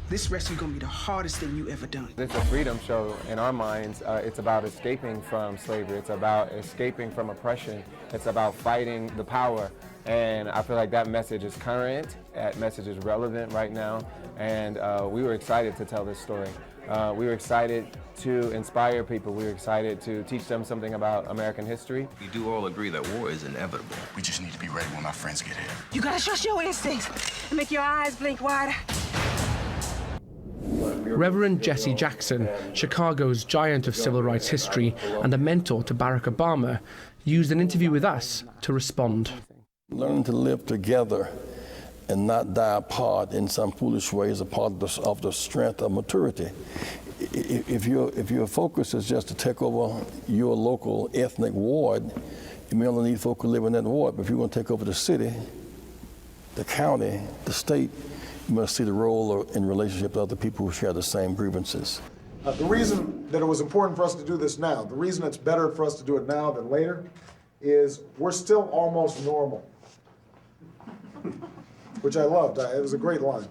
This rescue gonna be the hardest thing you ever done. It's a freedom show in our minds. It's about escaping from slavery. It's about escaping from oppression. It's about fighting the power. And I feel like that message is current, that message is relevant right now. And we were excited to tell this story. We were excited to inspire people. We were excited to teach them something about American history. We do all agree that war is inevitable. We just need to be ready when our friends get here. You gotta trust your instincts and make your eyes blink wider. Reverend Jesse Jackson, Chicago's giant of civil rights history and a mentor to Barack Obama, used an interview with us to respond. Learning to live together and not die apart in some foolish way is a part of the strength of maturity. If your focus is just to take over your local ethnic ward, you may only need folk who live in that ward. But if you want to take over the city, the county, the state, you must see the role in relationship to other people who share the same grievances. The reason that it was important for us to do this now, the reason it's better for us to do it now than later, is we're still almost normal. Which I loved. It was a great line.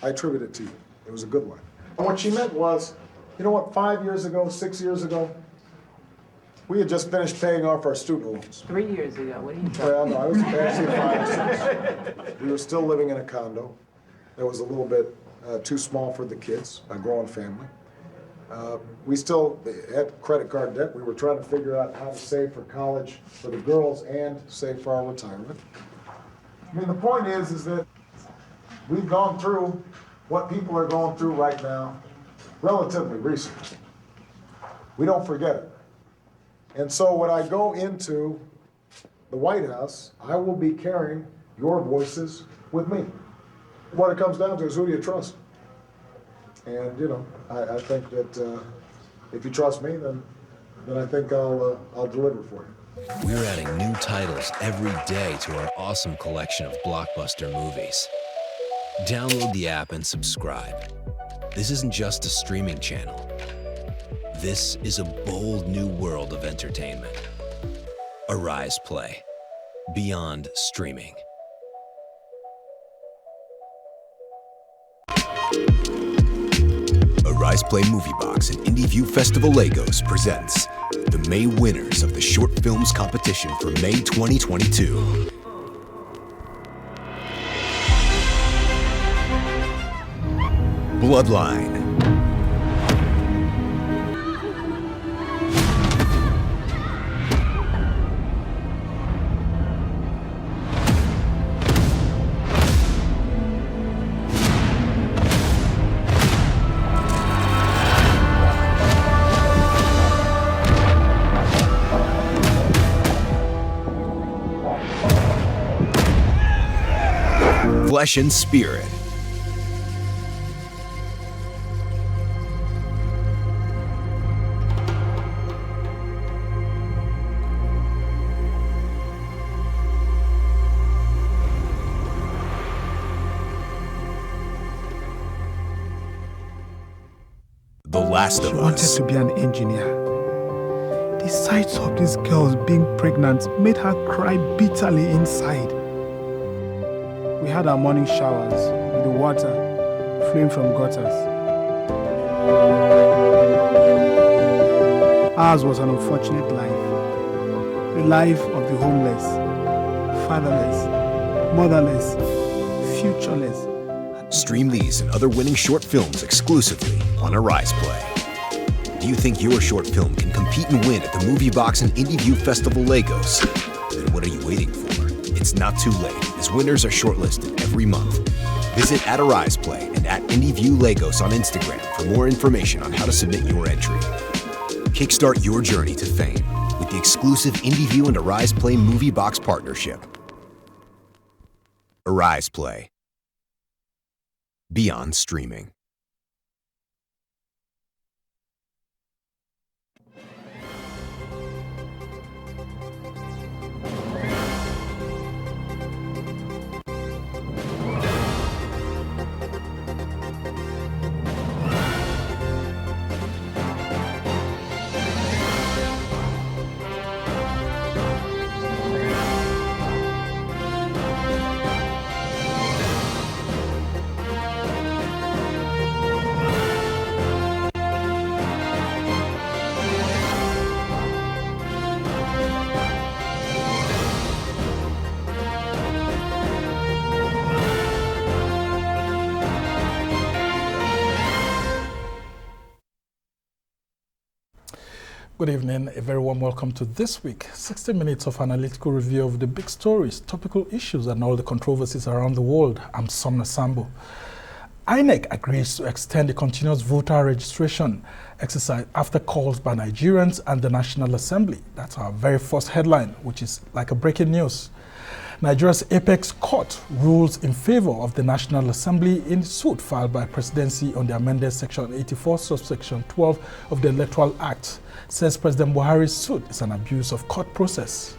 I attribute it to you. It was a good line. And what she meant was, you know what, 5 years ago, 6 years ago, we had just finished paying off our student loans. 3 years ago, what are you talking Well, no, I was actually 5 or 6. We were still living in a condo that was a little bit too small for the kids, a growing family. We still had credit card debt. We were trying to figure out how to save for college for the girls and save for our retirement. I mean, the point is that we've gone through what people are going through right now relatively recently. We don't forget it. And so when I go into the White House, I will be carrying your voices with me. What it comes down to is, who do you trust? And, you know, I think that if you trust me, then I think I'll deliver for you. We're adding new titles every day to our awesome collection of blockbuster movies. Download the app and subscribe. This isn't just a streaming channel. This is a bold new world of entertainment. Arise Play, beyond streaming. Arise Play Movie Box and Indie View Festival Lagos presents the May winners of the Short Films Competition for May 2022. Bloodline. Flesh and Spirit. The Last of Us. She wanted to be an engineer. The sight of these girls being pregnant made her cry bitterly inside. We had our morning showers with the water flowing from gutters. Ours was an unfortunate life. The life of the homeless, fatherless, motherless, futureless. Stream these and other winning short films exclusively on Arise Play. Do you think your short film can compete and win at the Movie Box and Indie View Festival Lagos? Then what are you waiting for? It's not too late, as winners are shortlisted every month. Visit @ArisePlay and @IndieView Lagos on Instagram for more information on how to submit your entry. Kickstart your journey to fame with the exclusive IndieView and Arise Play Movie Box partnership. Arise Play, beyond streaming. Good evening, a very warm welcome to this week. 60 minutes of analytical review of the big stories, topical issues, and all the controversies around the world. I'm Somna Sambo. INEC agrees to extend the continuous voter registration exercise after calls by Nigerians and the National Assembly. That's our very first headline, which is like a breaking news. Nigeria's apex court rules in favor of the National Assembly in suit filed by Presidency on the amended Section 84, subsection 12 of the Electoral Act. Says President Buhari's suit is an abuse of court process.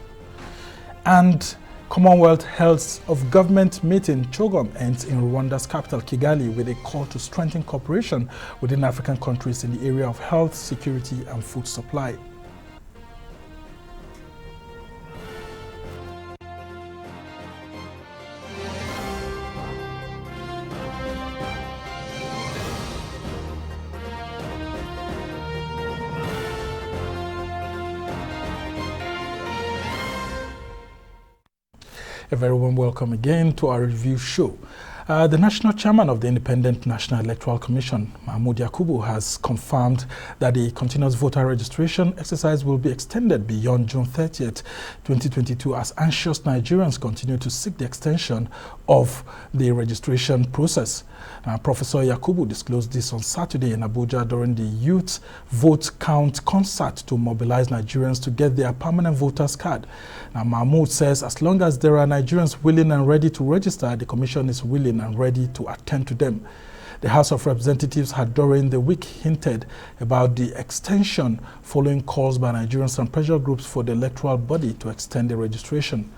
And Commonwealth Health of Government meeting CHOGM ends in Rwanda's capital Kigali with a call to strengthen cooperation within African countries in the area of health, security and food supply. A very warm welcome again to our review show. The national chairman of the Independent National Electoral Commission, Mahmoud Yakubu, has confirmed that the continuous voter registration exercise will be extended beyond June 30th, 2022, as anxious Nigerians continue to seek the extension of the registration process. Professor Yakubu disclosed this on Saturday in Abuja during the Youth Vote Count concert to mobilize Nigerians to get their permanent voters card. Now, Mahmoud says as long as there are Nigerians willing and ready to register, the Commission is willing and ready to attend to them. The House of Representatives had during the week hinted about the extension following calls by Nigerians and pressure groups for the electoral body to extend the registration.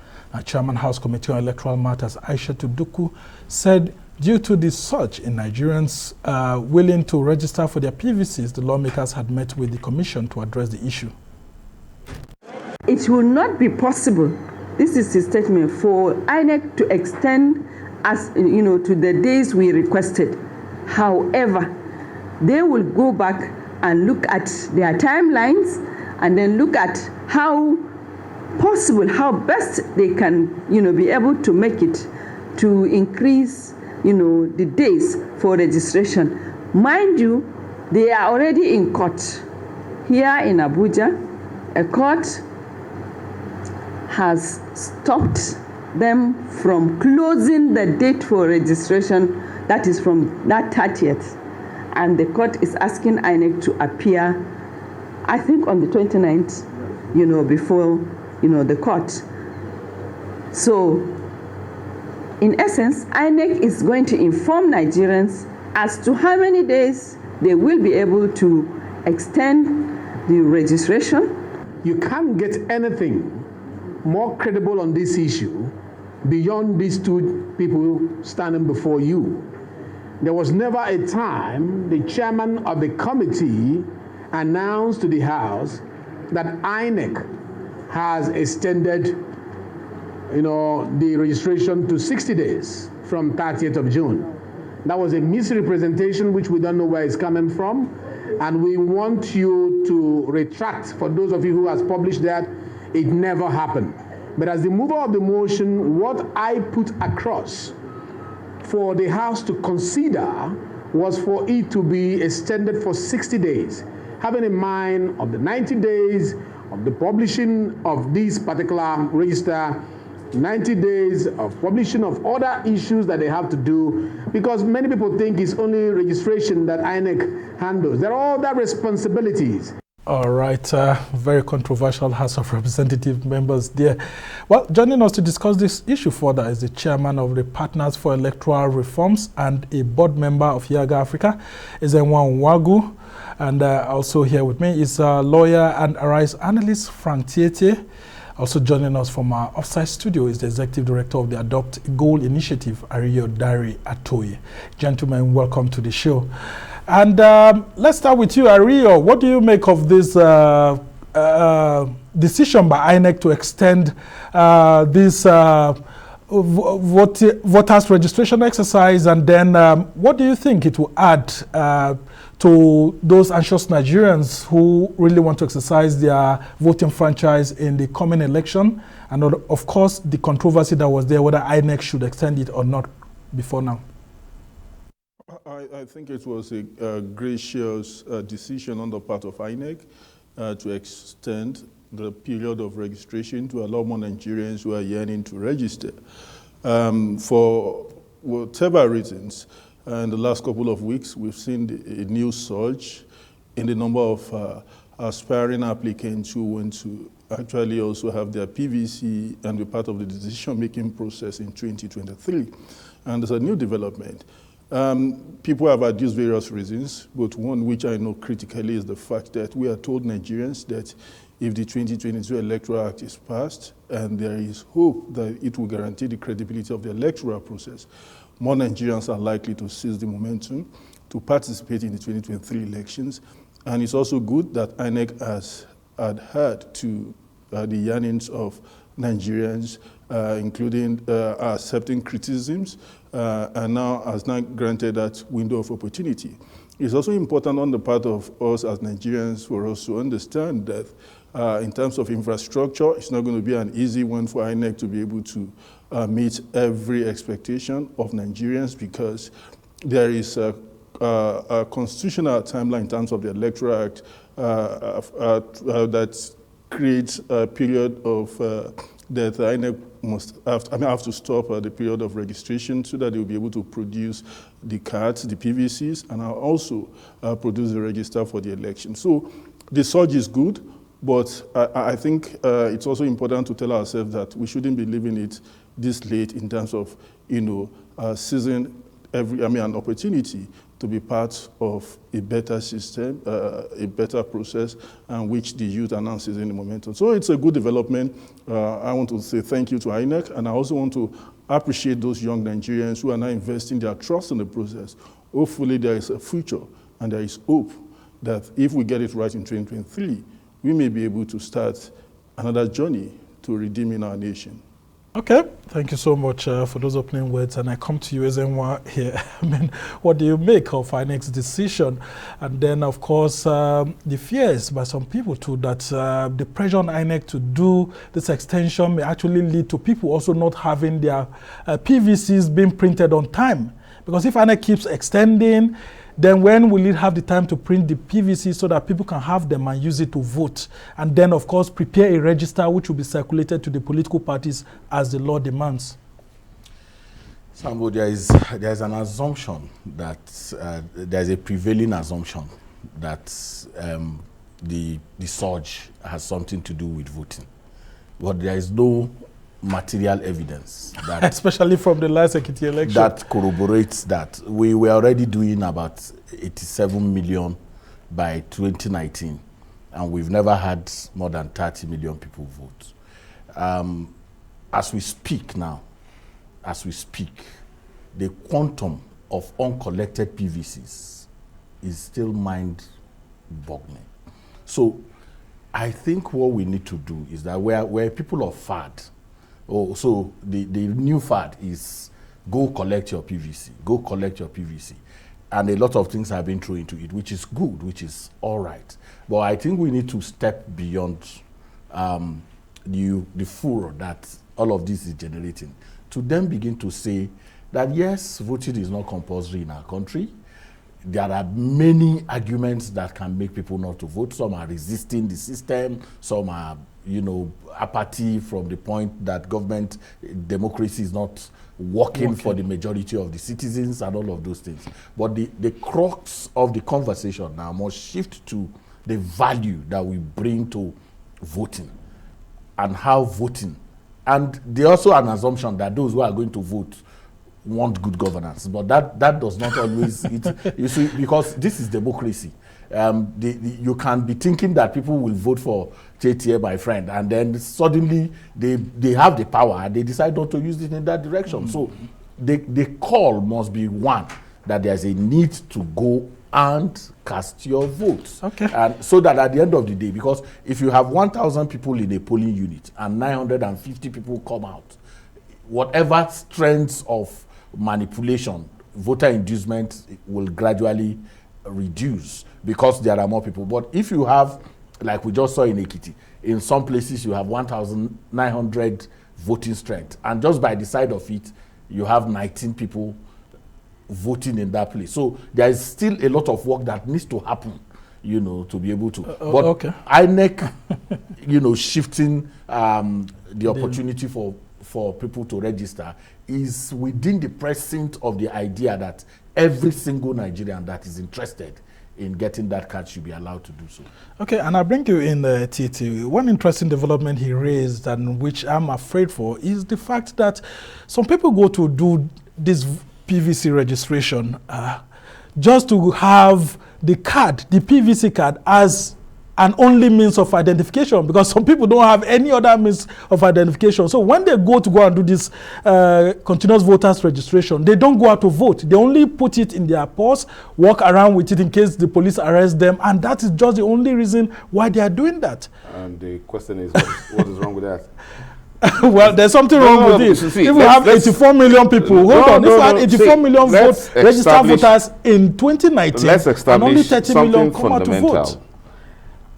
Chairman House Committee on Electoral Matters Aisha Tuduku said due to the surge in Nigerians willing to register for their PVCs, the lawmakers had met with the Commission to address the issue. It will not be possible, this is the statement, for INEC to extend as to the days we requested. However, they will go back and look at their timelines and then look at how possible, how best they can be able to make it to increase the days for registration. Mind you, they are already in court here in Abuja. A court has stopped them from closing the date for registration, that is from that 30th. And the court is asking INEC to appear, I think on the 29th, before, the court. So, in essence, INEC is going to inform Nigerians as to how many days they will be able to extend the registration. You can't get anything more credible on this issue beyond these two people standing before you. There was never a time the chairman of the committee announced to the House that INEC has extended the registration to 60 days from 30th of June. That was a misrepresentation which we don't know where it's coming from, and we want you to retract. For those of you who has published that, it never happened. But as the mover of the motion, what I put across for the House to consider was for it to be extended for 60 days, having in mind of the 90 days of the publishing of this particular register, 90 days of publishing of other issues that they have to do, because many people think it's only registration that INEC handles. There are other responsibilities. All right, very controversial House of Representative members there. Well, joining us to discuss this issue further is the chairman of the Partners for Electoral Reforms and a board member of Yaga Africa, Ezenwa Nwagu. And also here with me is lawyer and Arise analyst Frank Tiete. Also joining us from our offsite studio is the Executive Director of the Adopt Goal Initiative, Ariyo Dari Atoye. Gentlemen, welcome to the show. And let's start with you, Ariyo. What do you make of this decision by INEC to extend this voters registration exercise? And then what do you think it will add to those anxious Nigerians who really want to exercise their voting franchise in the coming election? And of course, the controversy that was there, whether INEC should extend it or not before now. I think it was a gracious decision on the part of INEC to extend the period of registration to allow more Nigerians who are yearning to register. For whatever reasons, in the last couple of weeks, we've seen a new surge in the number of aspiring applicants who want to actually also have their PVC and be part of the decision-making process in 2023. And there's a new development. People have adduced various reasons, but one which I know critically is the fact that we are told Nigerians that if the 2022 Electoral Act is passed, and there is hope that it will guarantee the credibility of the electoral process, more Nigerians are likely to seize the momentum to participate in the 2023 elections. And it's also good that INEC has adhered to the yearnings of Nigerians, including accepting criticisms, and now has not granted that window of opportunity. It's also important on the part of us as Nigerians for us to understand that in terms of infrastructure, it's not going to be an easy one for INEC to be able to meet every expectation of Nigerians, because there is a constitutional timeline in terms of the Electoral Act that creates a period of that INEC must have to stop the period of registration so that they will be able to produce the cards, the PVCs, and also produce the register for the election. So the surge is good, but I think it's also important to tell ourselves that we shouldn't be leaving it this late in terms of, seizing an opportunity to be part of a better system, a better process, and which the youth are now seizing the momentum. So it's a good development. I want to say thank you to INEC, and I also want to appreciate those young Nigerians who are now investing their trust in the process. Hopefully there is a future, and there is hope that if we get it right in 2023, we may be able to start another journey to redeeming our nation. Okay, thank you so much for those opening words, and I come to you, Ezenwa, here. I mean, what do you make of INEC's decision? And then, of course, the fears by some people too that the pressure on INEC to do this extension may actually lead to people also not having their PVCs being printed on time. Because if INEC keeps extending, then when will it have the time to print the PVC so that people can have them and use it to vote? And then, of course, prepare a register which will be circulated to the political parties as the law demands. Sambo, there is an assumption that there is a prevailing assumption that the surge has something to do with voting. But there is no material evidence that especially from the last Ekiti election that corroborates that. We were already doing about 87 million by 2019, and we've never had more than 30 million people vote. As we speak now, the quantum of uncollected PVCs is still mind-boggling. So I think what we need to do is that where people of fad, so the new fad is go collect your PVC, go collect your PVC. And a lot of things have been thrown into it, which is good, which is all right. But I think we need to step beyond the furor that all of this is generating, to then begin to say that yes, voting is not compulsory in our country. There are many arguments that can make people not to vote. Some are resisting the system, some are apathy from the point that government democracy is not working for the majority of the citizens and all of those things. But the crux of the conversation now must shift to the value that we bring to voting and how voting. And there's also an assumption that those who are going to vote want good governance, but that does not always, you see, because this is democracy. You can be thinking that people will vote for JTA, my friend, and then suddenly they have the power and they decide not to use it in that direction. So the call must be one, that there's a need to go and cast your votes. Okay. And so that at the end of the day, because if you have 1,000 people in a polling unit and 950 people come out, whatever strengths of manipulation, voter inducement will gradually reduce because there are more people. But if you have, like we just saw in Ekiti, in some places you have 1,900 voting strength, and just by the side of it, you have 19 people voting in that place. So there is still a lot of work that needs to happen to be able to. But okay. INEC, shifting the opportunity for people to register is within the precinct of the idea that every single Nigerian that is interested in getting that card should be allowed to do so. Okay, and I bring you in, Titi. One interesting development he raised, and which I'm afraid for, is the fact that some people go to do this PVC registration just to have the card, the PVC card, as an only means of identification, because some people don't have any other means of identification. So when they go and do this continuous voters registration, they don't go out to vote. They only put it in their purse, walk around with it in case the police arrest them, and that is just the only reason why they are doing that. And the question is, what is wrong with that? Well, there's something wrong with it. See, if we have 84 million people, hold on, if we had 84 million registered voters in 2019, let's establish and only 30 million come out to vote.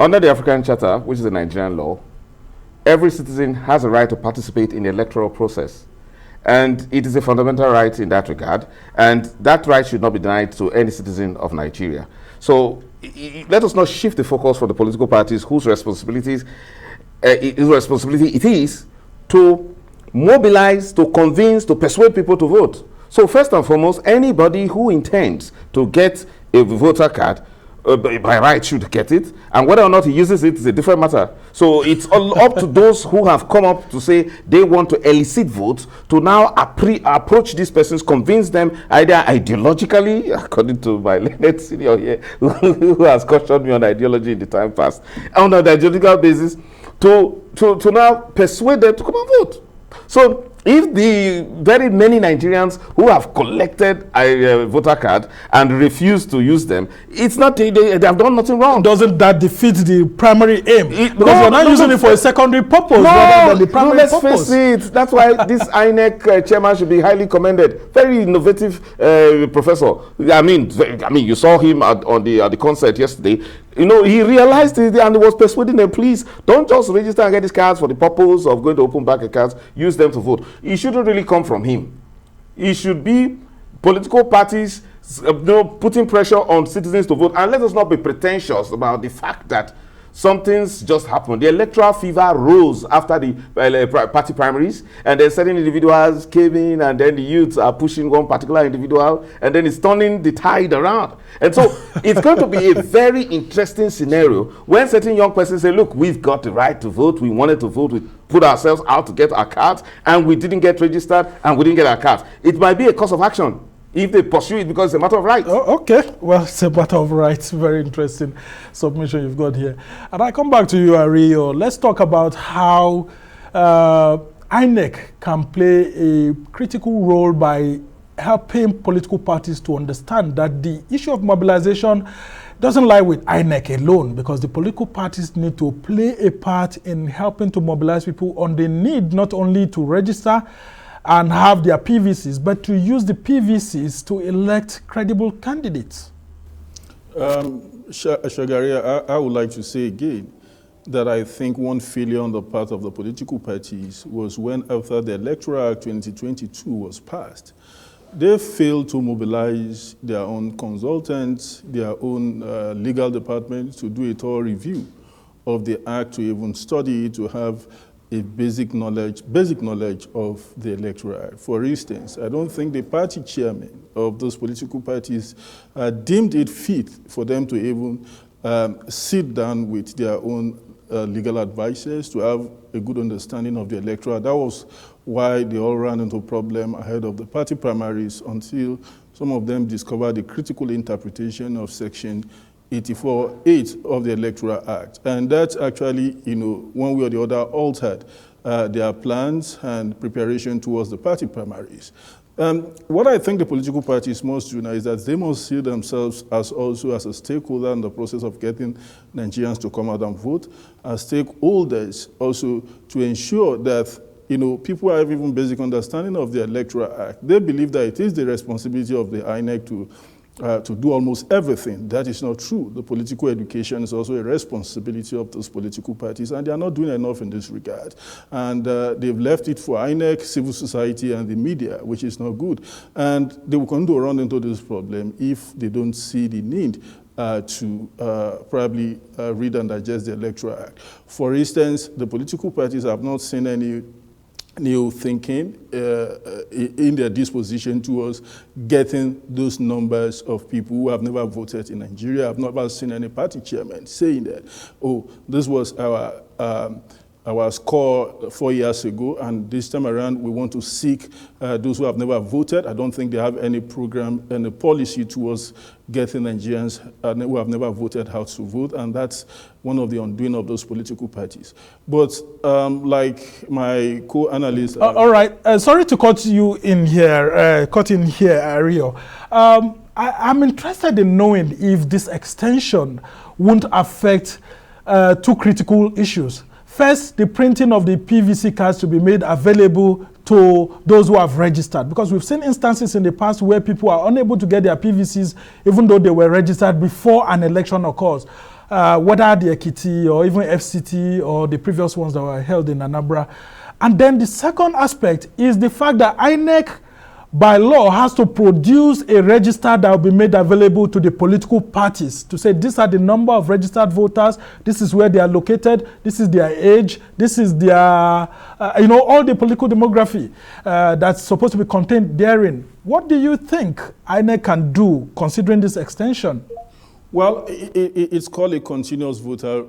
Under the African Charter, which is a Nigerian law, every citizen has a right to participate in the electoral process. And it is a fundamental right in that regard. And that right should not be denied to any citizen of Nigeria. So let us not shift the focus for the political parties whose responsibility it is to mobilize, to convince, to persuade people to vote. So first and foremost, anybody who intends to get a voter card by right should get it, and whether or not he uses it is a different matter. So it's all up to those who have come up to say they want to elicit votes to now approach these persons, convince them either ideologically, according to my learned senior here, who has questioned me on ideology in the time past, on an ideological basis, to now persuade them to come and vote. So if the very many Nigerians who have collected a voter card and refuse to use them, it's not they have done nothing wrong. Doesn't that defeat the primary aim? Because you're not using it for a secondary purpose rather than the primary purpose. Let's face it. That's why this INEC chairman should be highly commended. Very innovative professor. I mean, you saw him on the concert yesterday. He realized it and he was persuading them, please don't just register and get these cards for the purpose of going to open bank accounts, use them to vote. It shouldn't really come from him. It should be political parties putting pressure on citizens to vote. And let us not be pretentious about the fact that something's just happened. The electoral fever rose after the party primaries, and then certain individuals came in, and then the youths are pushing one particular individual, and then it's turning the tide around. And so it's going to be a very interesting scenario when certain young persons say, look, we've got the right to vote, we wanted to vote, we put ourselves out to get our cards, and we didn't get registered, and we didn't get our cards. It might be a course of action if they pursue it because it's a matter of right. Oh, okay. Well, it's a matter of rights. Very interesting submission you've got here. And I come back to you, Ario. Let's talk about how INEC can play a critical role by helping political parties to understand that the issue of mobilization doesn't lie with INEC alone, because the political parties need to play a part in helping to mobilize people on the need not only to register and have their PVCs, but to use the PVCs to elect credible candidates. Shagaria, I would like to say again that I think one failure on the part of the political parties was when, after the Electoral Act 2022 was passed, they failed to mobilize their own consultants, their own legal departments to do a thorough review of the act, to even study it, to have a basic knowledge of the Electoral Act. For instance, I don't think the party chairmen of those political parties deemed it fit for them to even sit down with their own legal advisors to have a good understanding of the Electoral Act. That was why they all ran into a problem ahead of the party primaries, until some of them discovered the critical interpretation of Section 84(8) of the Electoral Act. And that actually, one way or the other altered their plans and preparation towards the party primaries. What I think the political parties must do now is that they must see themselves also as a stakeholder in the process of getting Nigerians to come out and vote, as stakeholders also to ensure that people have even basic understanding of the Electoral Act. They believe that it is the responsibility of the INEC to do almost everything. That is not true. The political education is also a responsibility of those political parties, and they are not doing enough in this regard. And they've left it for INEC, civil society, and the media, which is not good. And they will continue to run into this problem if they don't see the need to probably read and digest the Electoral Act. For instance, the political parties have not seen any new thinking in their disposition towards getting those numbers of people who have never voted in Nigeria. I've never seen any party chairman saying that, oh, this was our score 4 years ago, and this time around we want to seek those who have never voted. I don't think they have any program and a policy towards getting Nigerians who have never voted how to vote, and that's one of the undoing of those political parties. But like my co-analyst... all right, sorry to cut you in here, Rio. I'm interested in knowing if this extension won't affect two critical issues. First, the printing of the PVC cards to be made available to those who have registered, because we've seen instances in the past where people are unable to get their PVCs even though they were registered before an election occurs, whether the Ekiti or even FCT or the previous ones that were held in Anambra. And then the second aspect is the fact that INEC by law has to produce a register that will be made available to the political parties to say these are the number of registered voters, this is where they are located, this is their age, this is their, all the political demography that's supposed to be contained therein. What do you think INEC can do considering this extension? Well, it's called a continuous voter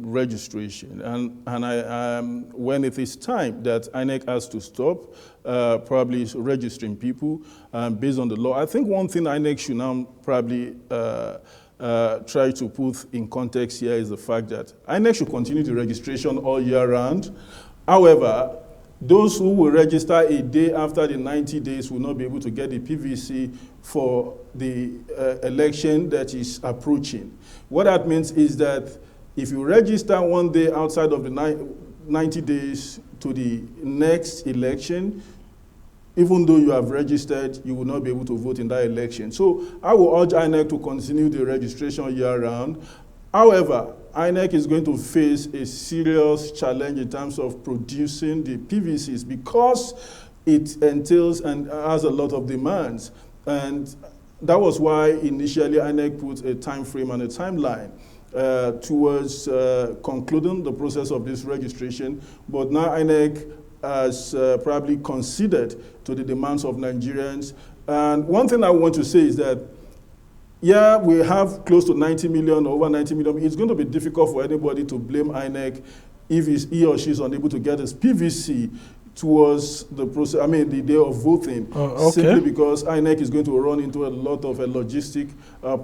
registration, and when it is time that INEC has to stop probably registering people based on the law, I think one thing INEC should now probably try to put in context here is the fact that INEC should continue the registration all year round. However, those who will register a day after the 90 days will not be able to get the PVC for the election that is approaching. What that means is that if you register one day outside of the 90 days to the next election, even though you have registered, you will not be able to vote in that election. So I will urge INEC to continue the registration year-round. However, INEC is going to face a serious challenge in terms of producing the PVCs because it entails and has a lot of demands. And that was why initially INEC put a time frame and a timeline towards concluding the process of this registration. But now INEC has probably considered to the demands of Nigerians. And one thing I want to say is that, yeah, we have close to 90 million, over 90 million. It's going to be difficult for anybody to blame INEC if he or she is unable to get his PVC towards the process, the day of voting, simply because INEC is going to run into a lot of logistic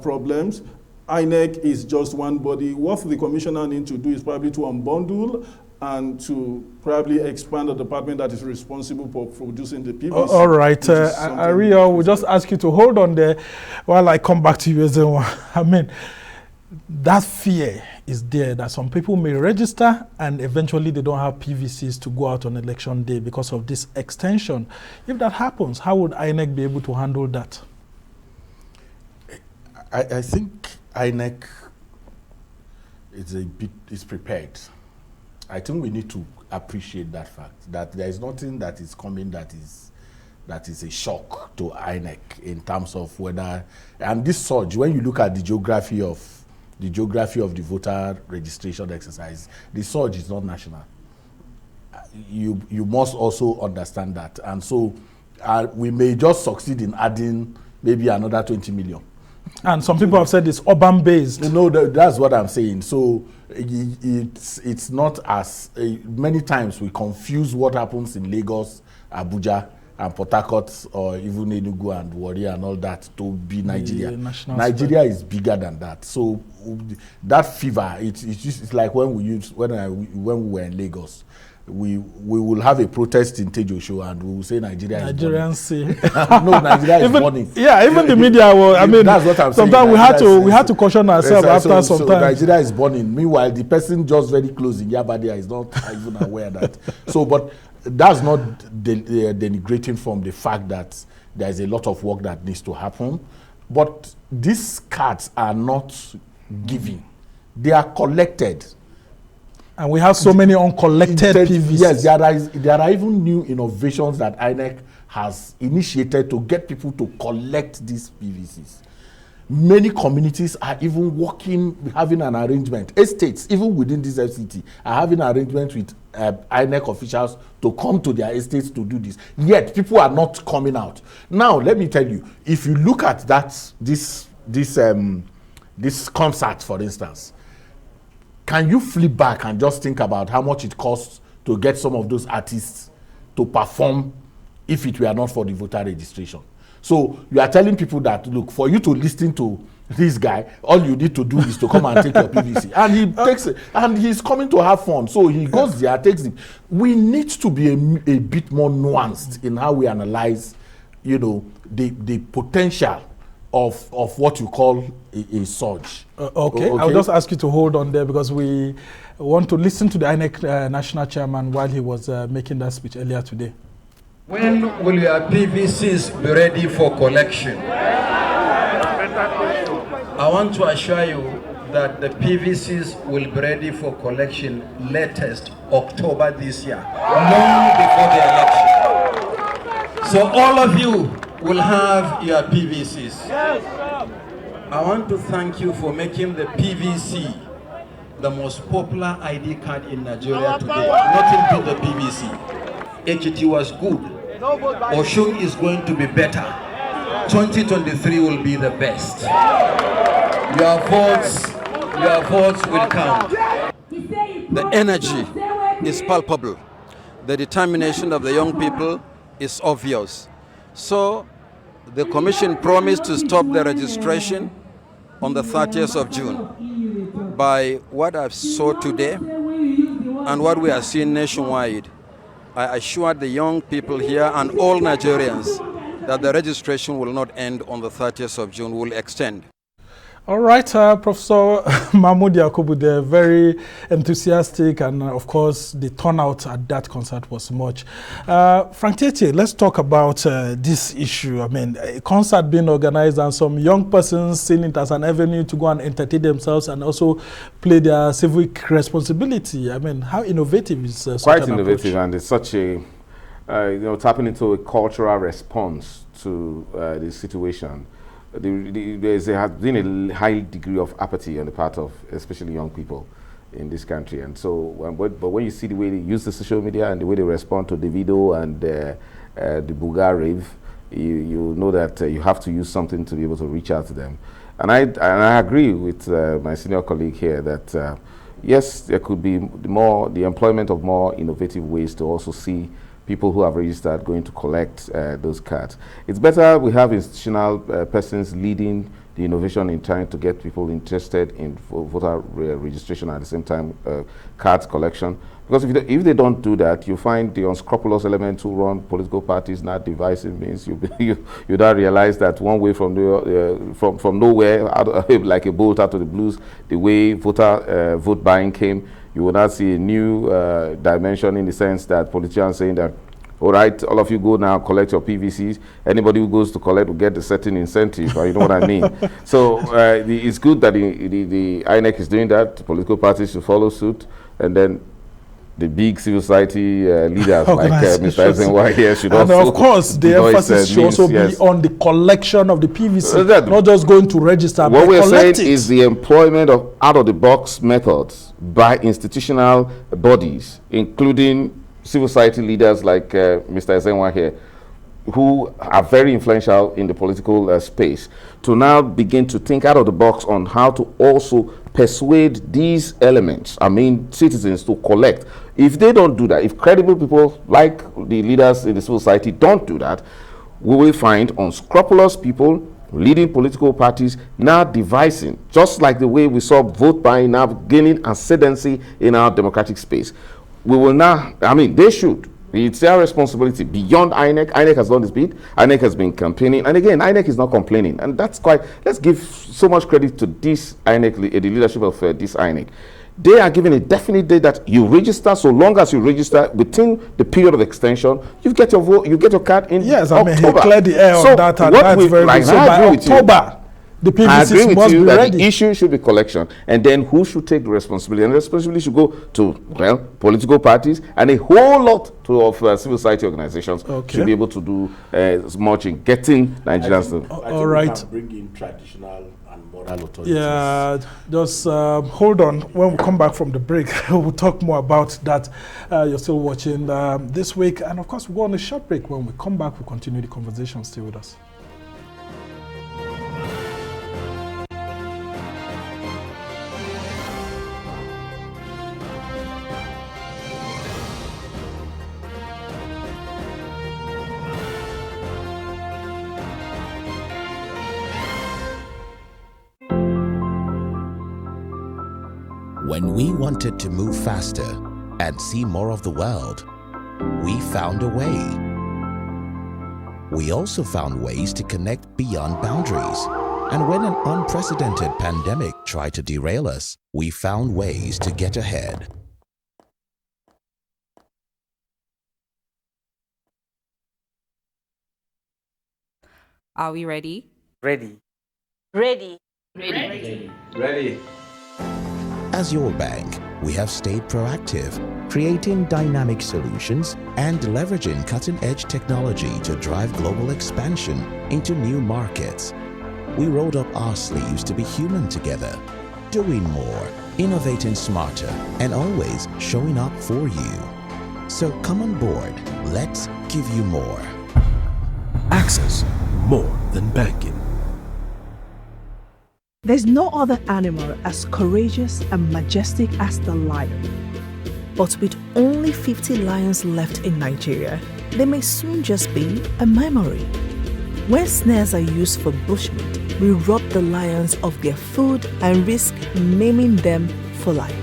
problems. INEC is just one body. What the commissioner needs to do is probably to unbundle and to probably expand the department that is responsible for producing the PVC. All right, Rio, we'll just ask you to hold on there while I come back to you. That fear is there that some people may register and eventually they don't have PVCs to go out on election day because of this extension. If that happens, how would INEC be able to handle that? I think INEC is prepared. I think we need to appreciate that fact, that there is nothing that is coming that is a shock to INEC in terms of whether, and this surge, when you look at the geography of the voter registration exercise, the surge is not national. You must also understand that, and so we may just succeed in adding maybe another 20 million. And some people have said it's urban based. No, that's what I'm saying. So it's not as many times we confuse what happens in Lagos, Abuja, and Port Harcourt, or even Enugu and Warri and all that to be Nigeria. Nigeria is bigger than that. So that fever, it's like when we were in Lagos. We will have a protest in Tejo and we will say Nigeria is burning. No, Nigeria is burning. Yeah, even the media will, that's what I'm saying. Sometimes we had to caution ourselves after some time. Nigeria is burning. Meanwhile, the person just very close in Yabadia is not even aware that. So, but that's not denigrating from the fact that there's a lot of work that needs to happen. But these cards are not given. They are collected. And we have so many uncollected PVCs. Yes, there are even new innovations that INEC has initiated to get people to collect these PVCs. Many communities are even working, having an arrangement. Estates, even within this FCT, are having an arrangement with INEC officials to come to their estates to do this. Yet people are not coming out. Now, let me tell you, if you look at this concert, for instance, can you flip back and just think about how much it costs to get some of those artists to perform if it were not for the voter registration? So you are telling people that, look, for you to listen to this guy, all you need to do is to come and take your PVC. And he takes it, and he's coming to have fun. So he goes there, takes it. We need to be a bit more nuanced in how we analyze, the potential of what you call a surge. Okay, I'll just ask you to hold on there because we want to listen to the INEC national chairman while he was making that speech earlier today. When will your PVCs be ready for collection? I want to assure you that the PVCs will be ready for collection latest October this year, long before the election. So all of you will have your PVCs. I want to thank you for making the PVC the most popular ID card in Nigeria today. Nothing but the PVC. HT was good. Oshun is going to be better. 2023 will be the best. Your votes will count. The energy is palpable. The determination of the young people is obvious. So the commission promised to stop the registration on the 30th of June. By what I saw today and what we are seeing nationwide, I assured the young people here and all Nigerians that the registration will not end on the 30th of June, will extend. All right, Professor Mahmoud Yakubu, they're very enthusiastic, and of course the turnout at that concert was much. Frank Tietie, let's talk about this issue. I mean, a concert being organized and some young persons seeing it as an avenue to go and entertain themselves and also play their civic responsibility. I mean, how innovative is such quite an innovative approach? And it's such a, tapping into a cultural response to the situation. There has been a high degree of apathy on the part of especially young people in this country, and so but when you see the way they use the social media and the way they respond to the video and the Buhari rave, you know that you have to use something to be able to reach out to them. And I agree with my senior colleague here that yes, there could be the employment of more innovative ways to also see people who have registered going to collect those cards. It's better we have institutional persons leading the innovation in trying to get people interested in voter registration at the same time cards collection. Because if they don't do that, you find the unscrupulous elements who run political parties not divisive means you don't realize that one way from nowhere, like a bolt out of the blues, the way vote buying came, you will not see a new dimension in the sense that politicians saying that, all right, all of you go now, collect your PVCs. Anybody who goes to collect will get a certain incentive, you know what I mean? So it's good that the INEC is doing that. The political parties should follow suit. And then the big civil society leaders like Mr. Ezenwa here should also... And of course, the emphasis should also be on the collection of the PVC, not just going to register, what we're saying is the employment of out-of-the-box methods by institutional bodies, including civil society leaders like Mr. Ezenwa here, who are very influential in the political space, to now begin to think out of the box on how to also persuade these elements, citizens, to collect. If they don't do that, if credible people like the leaders in the civil society don't do that, we will find unscrupulous people leading political parties now devising, just like the way we saw vote buying now gaining ascendancy in our democratic space. We will now, they should. It's their responsibility beyond INEC. INEC has done this bit. INEC has been campaigning. And again, INEC is not complaining. And that's let's give so much credit to this INEC, the leadership of this INEC. They are given a definite date that you register. So long as you register within the period of extension, you get your vote, you get your card in October. He cleared the air on that, and that's very good. So by October, The PVCs I agree with must you be that ready. the issue should be collection, and then who should take the responsibility? And the responsibility should go to, well, political parties and a whole lot of civil society organizations should be able to do as much in getting Nigerians to. All right. We can bring in traditional and moral authorities. Yeah, just hold on. When we come back from the break, we'll talk more about that. You're still watching This Week, and of course, we'll go on a short break. When we come back, we'll continue the conversation. Stay with us. When we wanted to move faster and see more of the world, we found a way. We also found ways to connect beyond boundaries. And when an unprecedented pandemic tried to derail us, we found ways to get ahead. Are we ready? Ready. Ready. Ready. Ready. As your bank, we have stayed proactive, creating dynamic solutions and leveraging cutting-edge technology to drive global expansion into new markets. We rolled up our sleeves to be human together, doing more, innovating smarter, and always showing up for you. So come on board, let's give you more. Access, more than banking. There's no other animal as courageous and majestic as the lion. But with only 50 lions left in Nigeria, they may soon just be a memory. When snares are used for bushmeat, we rob the lions of their food and risk maiming them for life.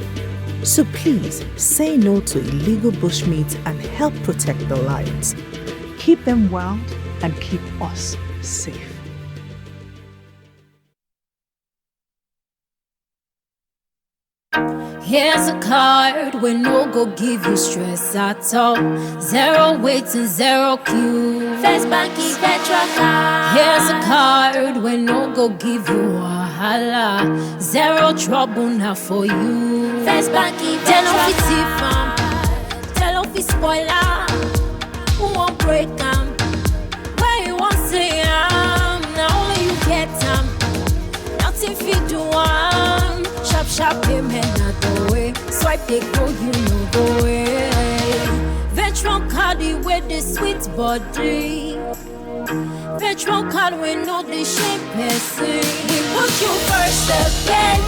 So please say no to illegal bushmeat and help protect the lions. Keep them wild and keep us safe. Here's a card we no go give you stress at all. Zero waiting, zero queue. First Banky Petra card. Here's a card we no go give you wahala. Zero trouble now for you. First Banky Petra card. Tell off his spoiler. Who won't break them? Where you want say now only you get them. Nothing fit do one. Sharp, sharp payment not the way. Swipe they go, you know the way. Veteran card with the sweet body. Veteran card we know the shape person. We put you first again.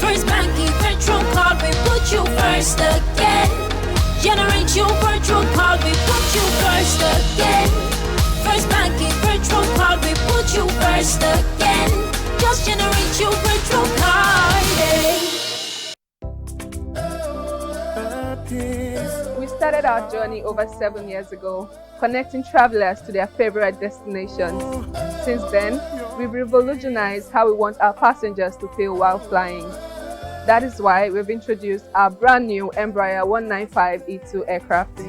First Banky Veteran card we put you first again. Generate your virtual card we put you first again. First Banky Veteran card we put you first again. Just generate your virtual card. We started our journey over 7 years ago, connecting travelers to their favorite destinations. Since then, we've revolutionized how we want our passengers to feel while flying. That is why we've introduced our brand new Embraer 195E2 aircraft.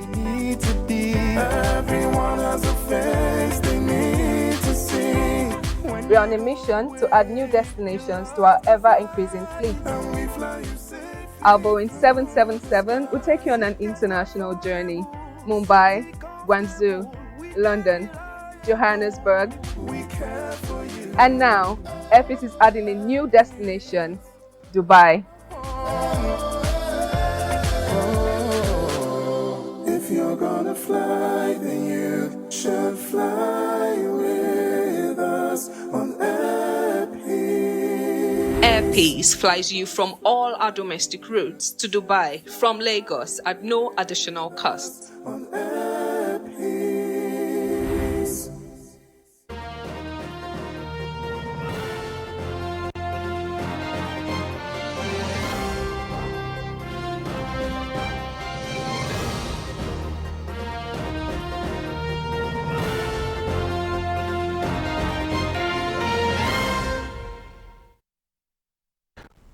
Everyone has a face they need to see. We're on a mission to add new destinations to our ever-increasing fleet. Our Boeing 777 will take you on an international journey. Mumbai, Guangzhou, London, Johannesburg. And now, Airpeace is adding a new destination, Dubai. If you're gonna fly, then you should fly with us on Airpeace. Airpeace flies you from all our domestic routes to Dubai from Lagos at no additional cost. On Airpeace.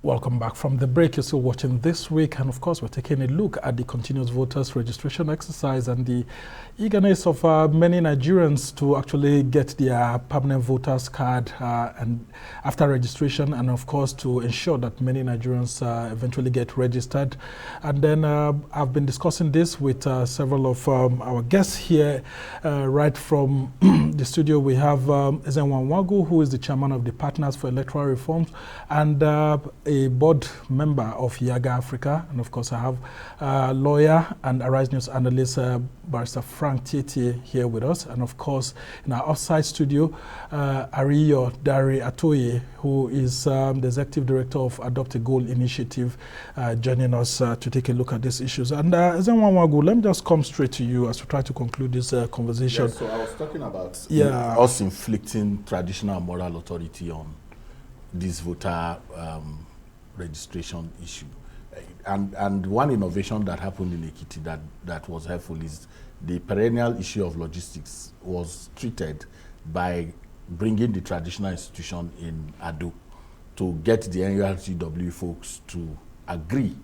Welcome back from the break. You're still watching This Week, and of course we're taking a look at the continuous voters registration exercise and the eagerness of many Nigerians to actually get their permanent voters card and after registration, and of course to ensure that many Nigerians eventually get registered. And then I've been discussing this with several of our guests here. Right from the studio we have Ezenwa Nwagu, who is the chairman of the Partners for Electoral Reforms and a board member of Yaga Africa, and of course I have lawyer and Arise News analyst Barrister Frank Tietie here with us, and of course in our offsite studio Ariyo Dari Atoye, who is the executive director of Adopt a Goal initiative, joining us to take a look at these issues. And Ezenwa Nwagu, let me just come straight to you as we try to conclude this conversation. Yes, so I was talking about us inflicting traditional moral authority on this voter registration issue. And one innovation that happened in Ekiti that was helpful is the perennial issue of logistics was treated by bringing the traditional institution in Ado to get the NURTW folks to agree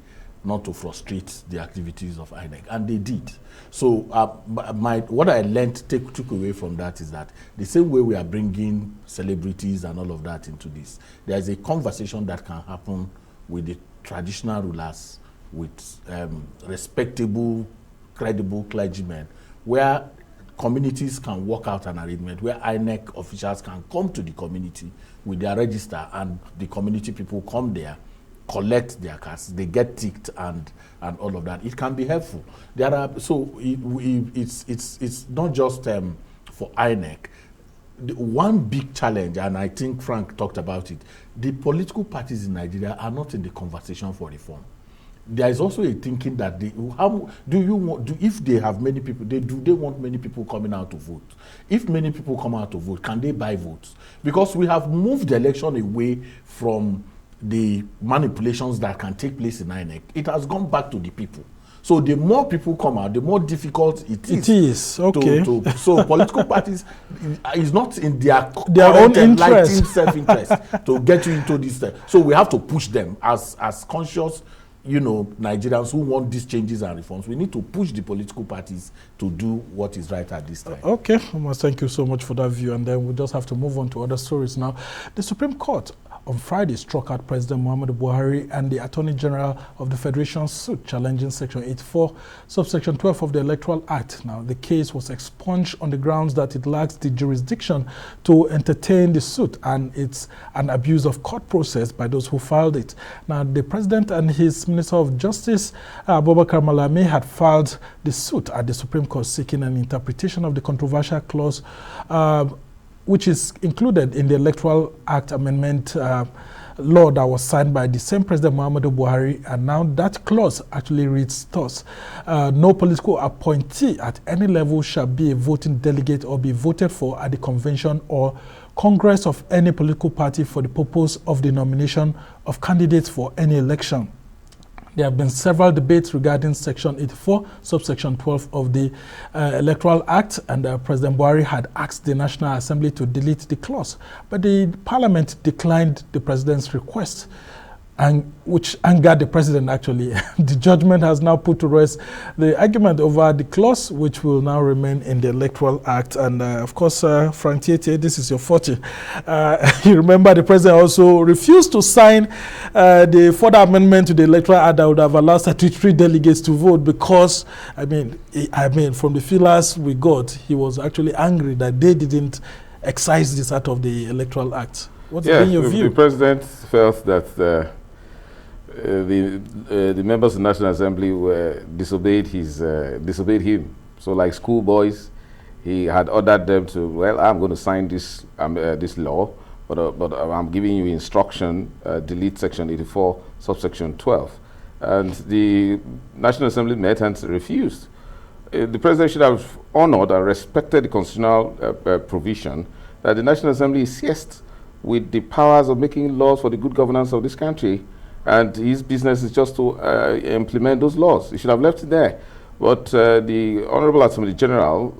not to frustrate the activities of INEC, and they did. So what I took away from that is that the same way we are bringing celebrities and all of that into this, there is a conversation that can happen with the traditional rulers, with respectable, credible clergymen, where communities can work out an arrangement, where INEC officials can come to the community with their register, and the community people come there, collect their cards, they get ticked and all of that. It can be helpful. There are it's not just for INEC. One big challenge, and I think Frank talked about it, the political parties in Nigeria are not in the conversation for reform. There is also a thinking that if they have many people, do they want many people coming out to vote? If many people come out to vote, can they buy votes? Because we have moved the election away from the manipulations that can take place in INEC. It has gone back to the people. So the more people come out, the more difficult it is. It is, okay. So political parties is not in their own interest, self-interest to get you into this. So we have to push them as conscious, Nigerians who want these changes and reforms. We need to push the political parties to do what is right at this time. Okay, thank you so much for that view. And then we just have to move on to other stories now. The Supreme Court on Friday struck out President Muhammadu Buhari and the Attorney General of the Federation's suit challenging Section 84, subsection 12 of the Electoral Act. Now, the case was expunged on the grounds that it lacks the jurisdiction to entertain the suit, and it's an abuse of court process by those who filed it. Now, the President and his Minister of Justice, Abubakar Malami, had filed the suit at the Supreme Court seeking an interpretation of the controversial clause which is included in the Electoral Act amendment law that was signed by the same President Muhammadu Buhari, and now that clause actually reads thus: no political appointee at any level shall be a voting delegate or be voted for at the convention or congress of any political party for the purpose of the nomination of candidates for any election. There have been several debates regarding Section 84, subsection 12 of the Electoral Act, and President Buhari had asked the National Assembly to delete the clause, but the Parliament declined the President's request, and which angered the President actually. The judgment has now put to rest the argument over the clause, which will now remain in the Electoral Act. And of course, Frank Tietie, this is your forte. You remember the President also refused to sign the further amendment to the Electoral Act that would have allowed 33 delegates to vote because, I mean, from the feelers we got, he was actually angry that they didn't excise this out of the Electoral Act. What's been your view? The President felt that the members of the National Assembly disobeyed him. So, like schoolboys, he had ordered them to, well, I'm going to sign this law, but I'm giving you instruction, delete Section 84, subsection 12. And the National Assembly met and refused. The President should have honored and respected the constitutional provision that the National Assembly is seized with the powers of making laws for the good governance of this country, and his business is just to implement those laws. He should have left it there. But the Honorable Attorney General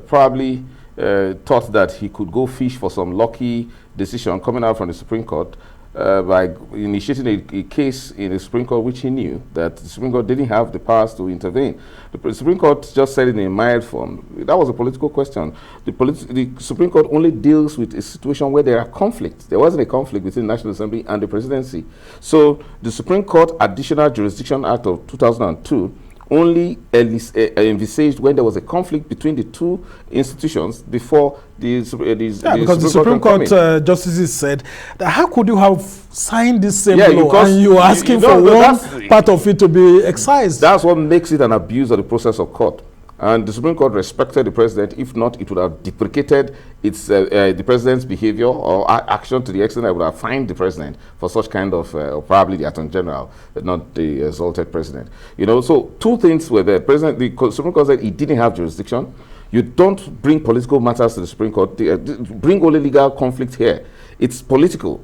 probably thought that he could go fish for some lucky decision coming out from the Supreme Court by initiating a case in the Supreme Court, which he knew that the Supreme Court didn't have the powers to intervene. The Supreme Court just said it in a mild form. That was a political question. The Supreme Court only deals with a situation where there are conflicts. There wasn't a conflict between the National Assembly and the presidency. So the Supreme Court Additional Jurisdiction Act of 2002 only envisaged when there was a conflict between the two institutions before because the Supreme Court justices said that how could you have signed this same law and you are asking for one part of it to be excised? That's what makes it an abuse of the process of court. And the Supreme Court respected the president. If not, it would have deprecated the president's behavior or action to the extent that it would have fined the president for such kind of, or probably the Attorney General, but not the exalted president. You know, so two things were there. The Supreme Court said he didn't have jurisdiction. You don't bring political matters to the Supreme Court. Bring only legal conflict here. It's political.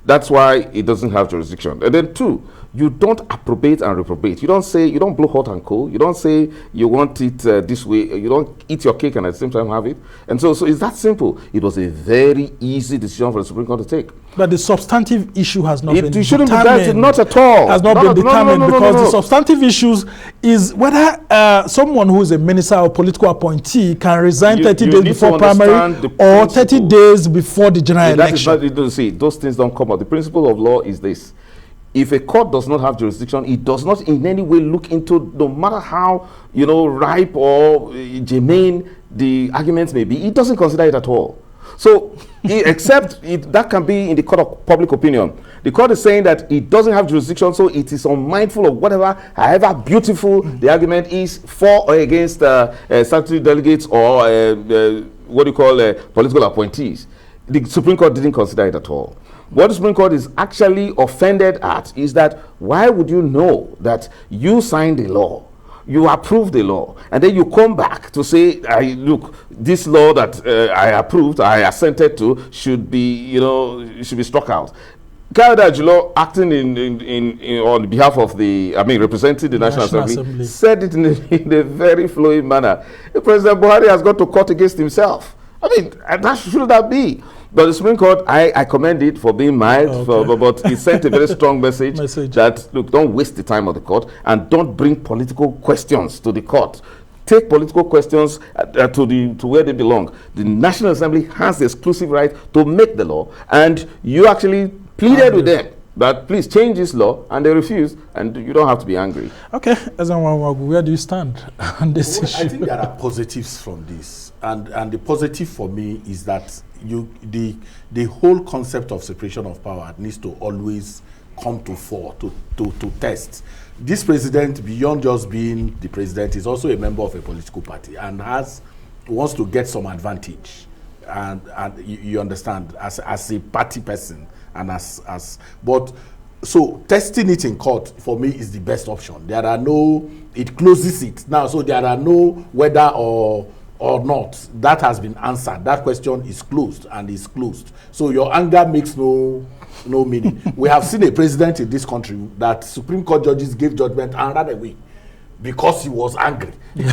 That's why it doesn't have jurisdiction. And then two, you don't approbate and reprobate. You don't blow hot and cold. You don't say you want it this way. You don't eat your cake and at the same time have it. And so it's that simple. It was a very easy decision for the Supreme Court to take. But the substantive issue has not been determined. It shouldn't be that, not at all. Has not been determined because the substantive issues is whether someone who is a minister or political appointee can resign 30 days before primary or 30 days before the general election. See, those things don't come out. The principle of law is this. If a court does not have jurisdiction, it does not in any way look into, no matter how, you know, ripe or germane the arguments may be, it doesn't consider it at all. So, except that can be in the court of public opinion. The court is saying that it doesn't have jurisdiction, so it is unmindful of whatever, however beautiful the argument is for or against statutory delegates or what do you call political appointees. The Supreme Court didn't consider it at all. What the Supreme Court is actually offended at is that why would you know that you signed a law, you approved the law, and then you come back to say, look, this law that I approved, I assented to, should be, should be struck out. Kayode Ajulo, acting on behalf of representing the National Assembly, said it in a very flowing manner. President Buhari has gone to court against himself. I mean, that should that be? But the Supreme Court, I commend it for being mild, but it sent a very strong message that, look, don't waste the time of the court and don't bring political questions to the court. Take political questions to where they belong. The National Assembly has the exclusive right to make the law, and you actually pleaded with them that please change this law, and they refused, and you don't have to be angry. Okay, where do you stand on this issue? I think there are positives from this, and the positive for me is that the whole concept of separation of power needs to always come to fore, to test. This president, beyond just being the president, is also a member of a political party and wants to get some advantage. And you understand, as a party person, and but so testing it in court for me is the best option. It closes it now, so there are no whether or not. That has been answered. That question is closed and is closed. So your anger makes no meaning. We have seen a president in this country that Supreme Court judges gave judgment and ran away because he was angry. You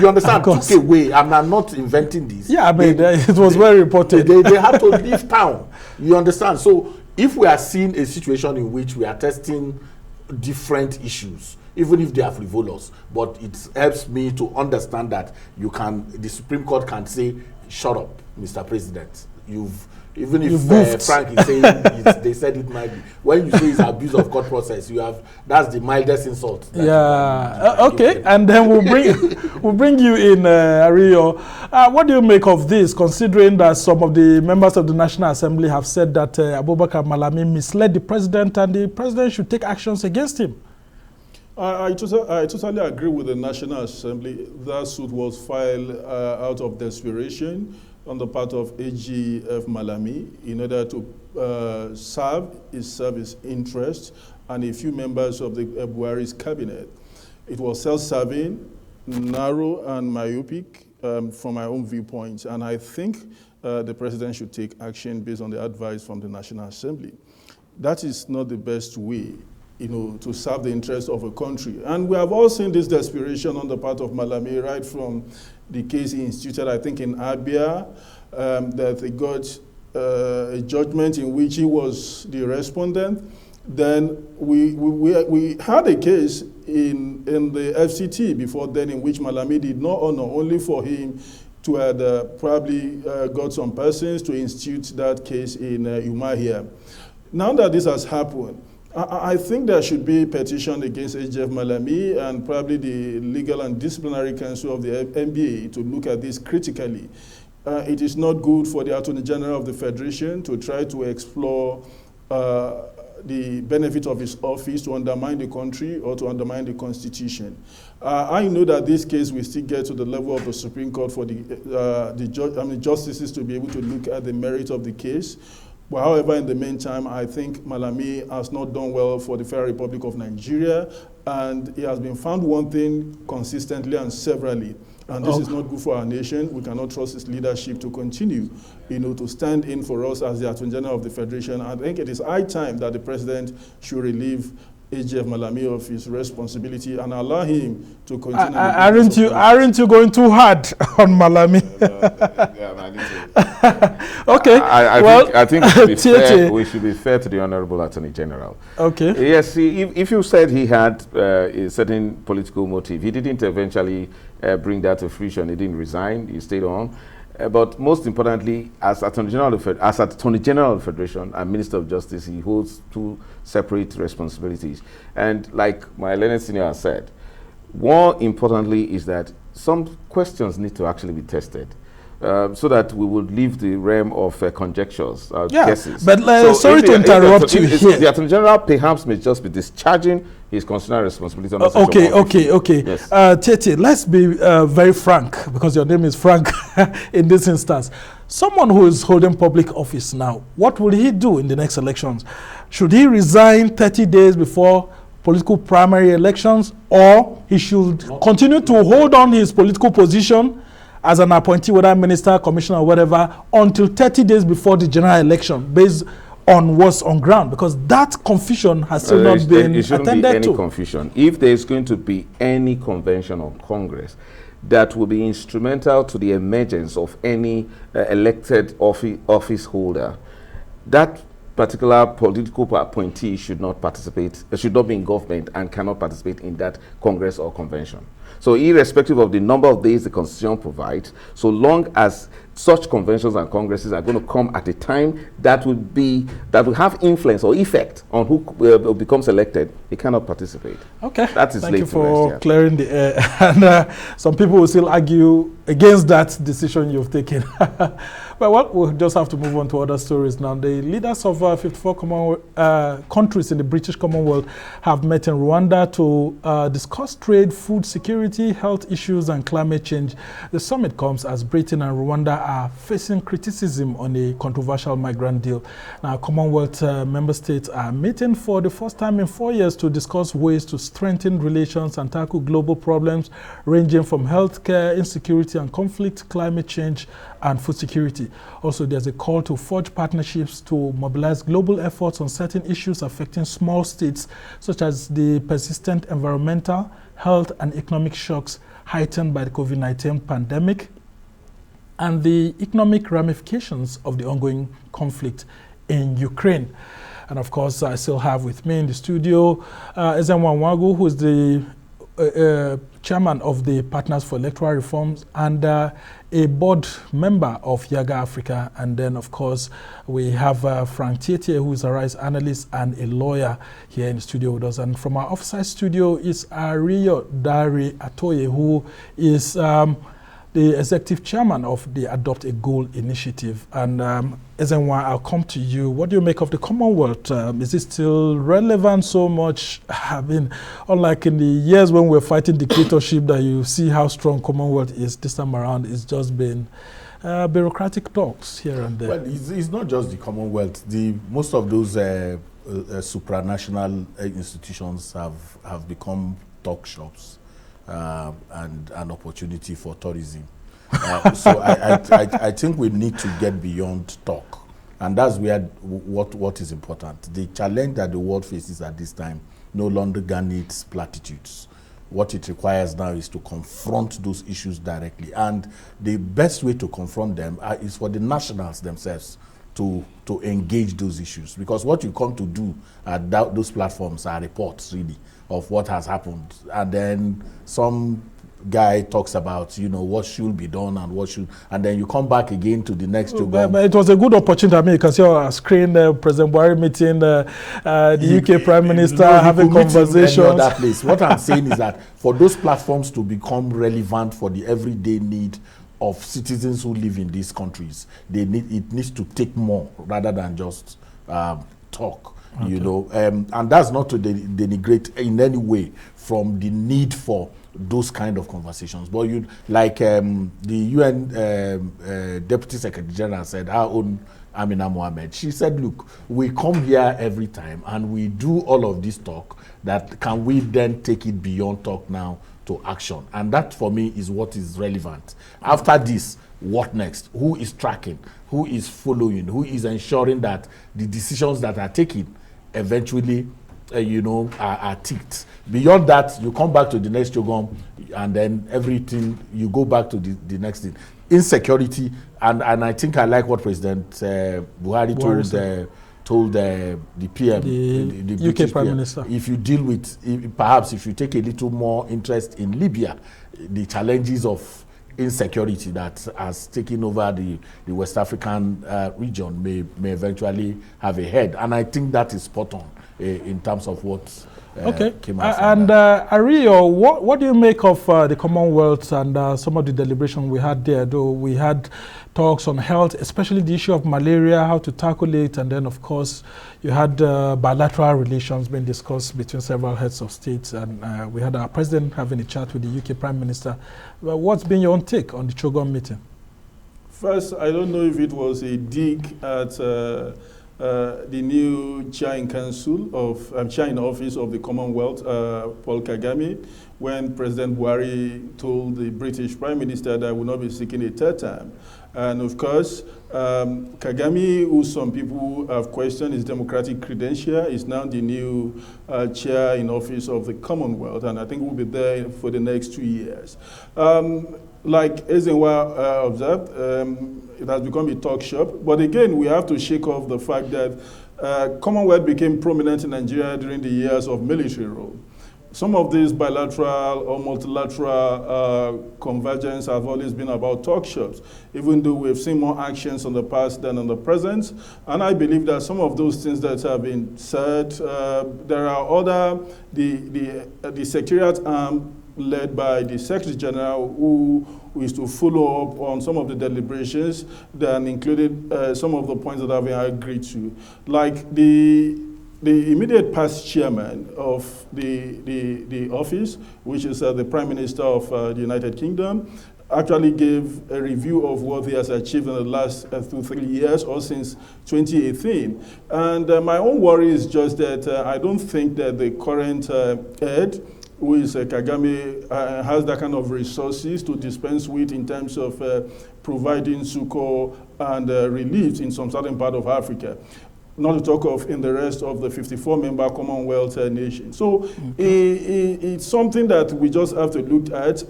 understand? Took away. I'm not inventing this. Yeah, I mean, it was well reported. They had to leave town. You understand? So if we are seeing a situation in which we are testing different issues, even if they are frivolous, but it helps me to understand that the Supreme Court can say, shut up, Mr. President. Even if Frank is saying they said it might be. When you say it's abuse of court process, that's the mildest insult. Okay, and then we'll bring you in, Rio. What do you make of this, considering that some of the members of the National Assembly have said that Abubakar Malami misled the president and the president should take actions against him? I totally agree with the National Assembly. That suit was filed out of desperation on the part of AGF Malami in order to serve his service interest and a few members of the Buhari's cabinet. It was self-serving, narrow and myopic from my own viewpoint, and I think the president should take action based on the advice from the National Assembly. That is not the best way, to serve the interests of a country. And we have all seen this desperation on the part of Malami, right from the case he instituted, I think, in Abia, that he got a judgment in which he was the respondent. Then we had a case in the FCT before then in which Malami did not honor, only for him to have probably got some persons to institute that case in Umahia. Now that this has happened, I think there should be a petition against HF Malami and probably the Legal and Disciplinary Council of the NBA to look at this critically. It is not good for the Attorney General of the Federation to try to explore the benefit of his office to undermine the country or to undermine the Constitution. I know that this case will still get to the level of the Supreme Court for the justices to be able to look at the merit of the case. But however, in the meantime, I think Malami has not done well for the Federal Republic of Nigeria, and he has been found wanting consistently and severally. And this is not good for our nation. We cannot trust his leadership to continue, to stand in for us as the Attorney General of the Federation. I think it is high time that the President should relieve HF Malami of his responsibility and allow him to continue. Aren't you going too hard on Malami? Okay. I think we should be fair to the Honorable Attorney General. Okay. Yes, if you said he had a certain political motive, he didn't eventually bring that to fruition. He didn't resign. He stayed on. But most importantly, as Attorney General of the Federation and Minister of Justice, he holds two separate responsibilities. And like my learned senior has said, more importantly is that some questions need to actually be tested. So that we would leave the realm of conjectures, guesses. But sorry to interrupt you here. The Attorney General perhaps may just be discharging his constitutional responsibility. Okay. Yes. Tete, let's be very frank, because your name is Frank in this instance. Someone who is holding public office now, what will he do in the next elections? Should he resign 30 days before political primary elections, or he should continue to hold on his political position as an appointee, whether minister, commissioner, or whatever, until 30 days before the general election, based on what's on ground? Because that confusion has still not been attended to. It shouldn't be any confusion. If there is going to be any convention or Congress that will be instrumental to the emergence of any elected office holder, that particular political appointee should not participate, should not be in government and cannot participate in that Congress or convention. So irrespective of the number of days the Constitution provides, so long as such conventions and congresses are going to come at a time that will have influence or effect on who becomes elected, he cannot participate. Okay. That is Thank you for clearing the air. And some people will still argue against that decision you've taken. But we'll just have to move on to other stories now. The leaders of 54 countries in the British Commonwealth have met in Rwanda to discuss trade, food security, health issues, and climate change. The summit comes as Britain and Rwanda are facing criticism on a controversial migrant deal. Now, Commonwealth member states are meeting for the first time in 4 years to discuss ways to strengthen relations and tackle global problems ranging from healthcare, insecurity and conflict, climate change, and food security. Also, there's a call to forge partnerships to mobilize global efforts on certain issues affecting small states, such as the persistent environmental, health, and economic shocks heightened by the COVID-19 pandemic and the economic ramifications of the ongoing conflict in Ukraine. And of course, I still have with me in the studio Ezenwa Nwagu, who is the chairman of the Partners for Electoral Reforms and a board member of Yaga Africa. And then, of course, we have Frank Tietie, who is a rights analyst and a lawyer here in the studio with us. And from our offsite studio is Ariyo Dari Atoye, who is the executive chairman of the Adopt a Goal initiative. And Ezenwa, I'll come to you. What do you make of the Commonwealth? Is it still relevant so much? I mean, unlike in the years when we were fighting dictatorship, that you see how strong Commonwealth is this time around, it's just been bureaucratic talks here and there. Well, it's not just the Commonwealth. Most of those supranational institutions have become talk shops. And an opportunity for tourism. So I think we need to get beyond talk. And that's where what is important. The challenge that the world faces at this time no longer needs platitudes. What it requires now is to confront those issues directly. And the best way to confront them is for the nationals themselves to engage those issues, because what you come to do at those platforms are reports really of what has happened, and then some guy talks about, you know, what should be done and what should, and then you come back again to the next program. But it was a good opportunity. I mean, you can see on our screen President Buhari meeting the UK Prime Minister, having conversations. Any other place. What I'm saying is that for those platforms to become relevant for the everyday need of citizens who live in these countries, it needs to take more rather than just talk. Okay. You know, and that's not to denigrate in any way from the need for those kind of conversations. But you, like the UN Deputy Secretary General said, our own Amina Mohammed, she said, look, we come here every time and we do all of this talk, that can we then take it beyond talk now to action? And that for me is what is relevant. After this, what next? Who is tracking? Who is following? Who is ensuring that the decisions that are taken eventually you know, are ticked? Beyond that, you come back to the next program, and then everything, you go back to the next thing. Insecurity, and I think I like what President Buhari told the PM, the UK Prime Minister. If you deal with, perhaps if you take a little more interest in Libya, the challenges of insecurity that has taken over the West African region may eventually have a head. And I think that is spot on in terms of what came out. And Ario, what do you make of the Commonwealth and some of the deliberation we had there? Though we had talks on health, especially the issue of malaria, how to tackle it, and then of course you had bilateral relations being discussed between several heads of states, and we had our president having a chat with the UK Prime Minister. What's been your own take on the Chogom meeting? First, I don't know if it was a dig at the new chair in council of chair in office of the Commonwealth, Paul Kagame, when President Buhari told the British Prime Minister that he would not be seeking a third term. And of course, Kagame, who some people have questioned his democratic credential, is now the new chair in office of the Commonwealth, and I think will be there for the next 2 years. Like Ezenwa observed, it has become a talk shop. But again, we have to shake off the fact that Commonwealth became prominent in Nigeria during the years of military rule. Some of these bilateral or multilateral convergence have always been about talk shops, even though we've seen more actions on the past than on the present. And I believe that some of those things that have been said, there are other, the Secretariat arm led by the Secretary General, who is to follow up on some of the deliberations that included some of the points that have been agreed to. Like the immediate past chairman of the office, which is the Prime Minister of the United Kingdom, actually gave a review of what he has achieved in the last 2-3 years or since 2018. And my own worry is just that I don't think that the current head, who is Kagame, has that kind of resources to dispense with in terms of providing succor and relief in some certain part of Africa. Not to talk of in the rest of the 54-member Commonwealth nations. So it's something that we just have to look at.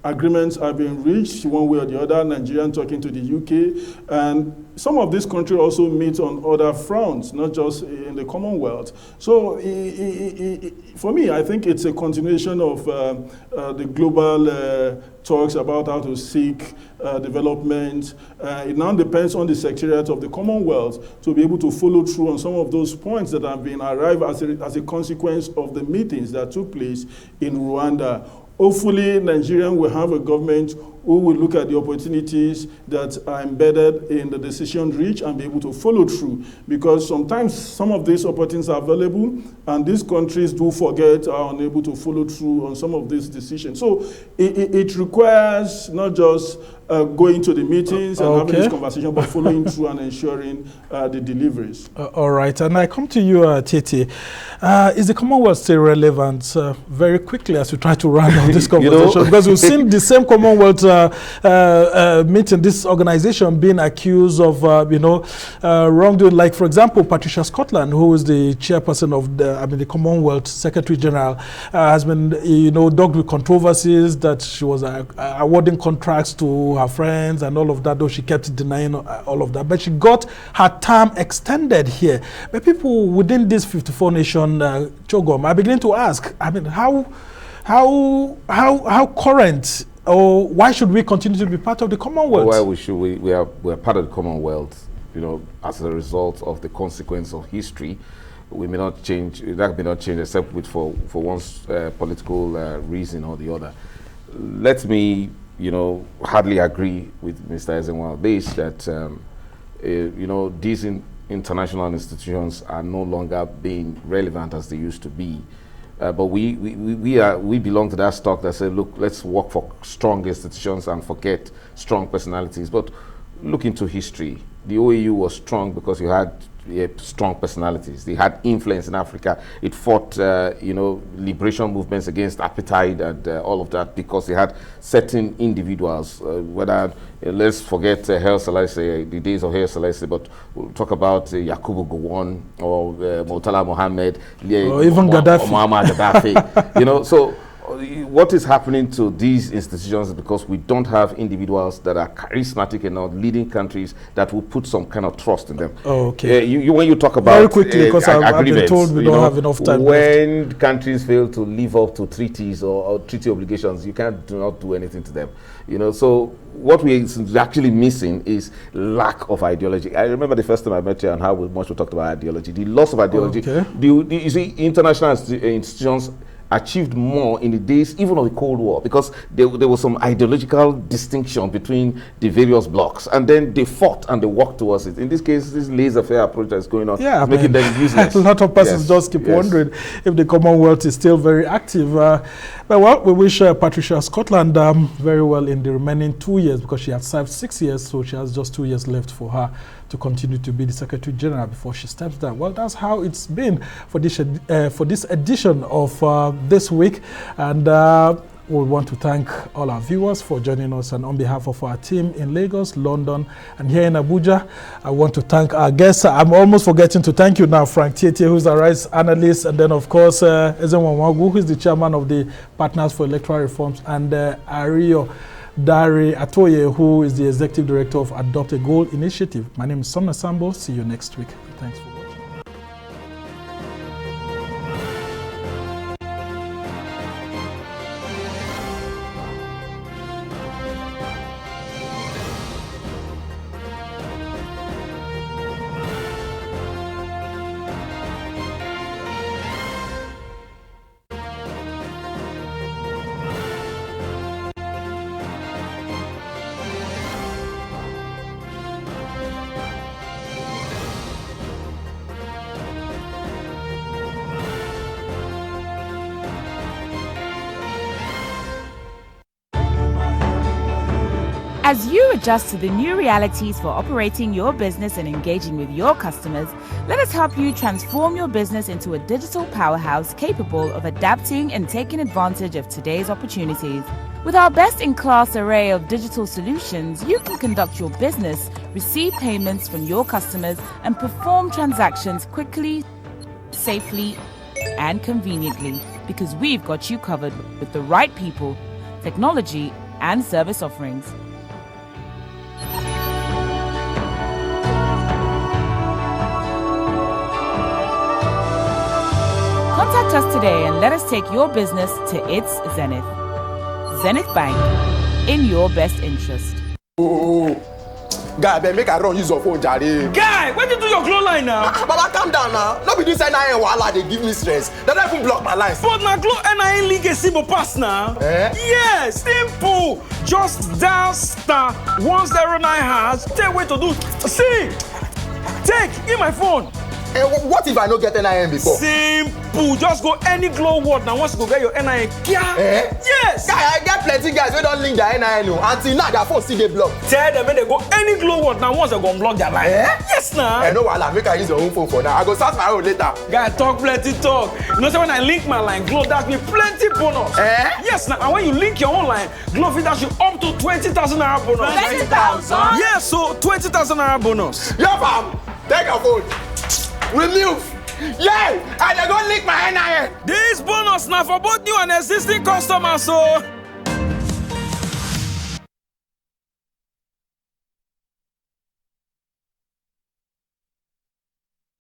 Agreements have been reached one way or the other, Nigerian talking to the UK, and some of these countries also meet on other fronts, not just in the Commonwealth. So for me, I think it's a continuation of the global talks about how to seek development. It now depends on the Secretariat of the Commonwealth to be able to follow through on some of those points that have been arrived as a consequence of the meetings that took place in Rwanda. Hopefully, Nigeria will have a government who will look at the opportunities that are embedded in the decision reached and be able to follow through. Because sometimes some of these opportunities are available, and these countries do forget or are unable to follow through on some of these decisions. So it requires not just going to the meetings and having this conversation, but following through and ensuring the deliveries. All right, and I come to you, Titi. Is the Commonwealth still relevant? Very quickly, as we try to round out this conversation, because we've seen the same Commonwealth meeting, this organization being accused of, wrongdoing. Like, for example, Patricia Scotland, who is the chairperson of the Commonwealth Secretary General, has been, dogged with controversies that she was awarding contracts to her friends and all of that, though she kept denying all of that. But she got her term extended here. But people within this 54 nation Chogom are beginning to ask, I mean, how current, or why should we continue to be part of the Commonwealth? Why we should? We're part of the Commonwealth, as a result of the consequence of history. We may not change, that may not change except for one's political reason or the other. Let me, hardly agree with Mr. Ezenwa on this, that, these international institutions are no longer being relevant as they used to be. But we belong to that stock that said, look, let's work for strong institutions and forget strong personalities. But look into history. The OAU was strong because you had strong personalities. They had influence in Africa. It fought, liberation movements against apartheid and all of that because they had certain individuals. Let's forget Haile Selassie, the days of Haile Selassie, but we'll talk about Yakubu Gowon or Murtala Mohammed, or even Gaddafi. Muammar Gaddafi. So what is happening to these institutions is because we don't have individuals that are charismatic enough, leading countries that will put some kind of trust in them. Oh, okay. When you talk about very quickly, because I've been told we don't have enough time. When countries fail to live up to treaties or treaty obligations, you do not do anything to them. So what we're actually missing is lack of ideology. I remember the first time I met you and how much we talked about ideology. The loss of ideology. Okay. You see, international institutions achieved more in the days even of the Cold War because there was some ideological distinction between the various blocs, and then they fought and they worked towards it. In this case, this laissez-faire approach that's going on is making them useless. A lot of persons just keep wondering if the Commonwealth is still very active. But we wish Patricia Scotland very well in the remaining 2 years, because she has served 6 years, so she has just 2 years left for her to continue to be the Secretary General before she steps down. Well, that's how it's been for this edition of this week, and we want to thank all our viewers for joining us, and on behalf of our team in Lagos, London, and here in Abuja, I want to thank our guests. I'm almost forgetting to thank you now, Frank Tietie, who's a rights analyst, and then of course Ezenwa Nwagu, who is the chairman of the Partners for Electoral Reforms, and Ario Dari Atoye, who is the executive director of Adopt a Goal Initiative. My name is Somna Sambo. See you next week. Thanks for watching. As you adjust to the new realities for operating your business and engaging with your customers, let us help you transform your business into a digital powerhouse capable of adapting and taking advantage of today's opportunities. With our best-in-class array of digital solutions, you can conduct your business, receive payments from your customers, and perform transactions quickly, safely, and conveniently, because we've got you covered with the right people, technology, and service offerings. Contact us today and let us take your business to its zenith. Zenith Bank, in your best interest. Guy, Ben, make I run use your phone, Jare. Guy, where did you do your glow line now? Baba, calm down now. No be this NIN wahala, they give me stress. They don't even block my lines. But na glow NIN link a simple pass now. Yes, simple. Just dial *109#. Tell where to do. See, give my phone. What if I don't get NIN before? Simple. Just go any glow word now. Once you go get your NIN, yes. Guy, I get plenty guys who don't link their NIN. Until now, their phone still get blocked. Tell them when they go any glow word now. Once they go block their line. Yes, now. No, I'll make I use your own phone for now. I go start my own later. Guy, talk plenty talk. You know, so when I link my line, Glow dash me plenty bonus. Yes, now. And when you link your own line, Glow fit dash you up to 20,000 naira bonus. 20,000? Yes, so 20,000 naira bonus. Yo, fam, take your phone. Remove. Yeah, I dey go link my NIN. This bonus now for both new and existing customers, so.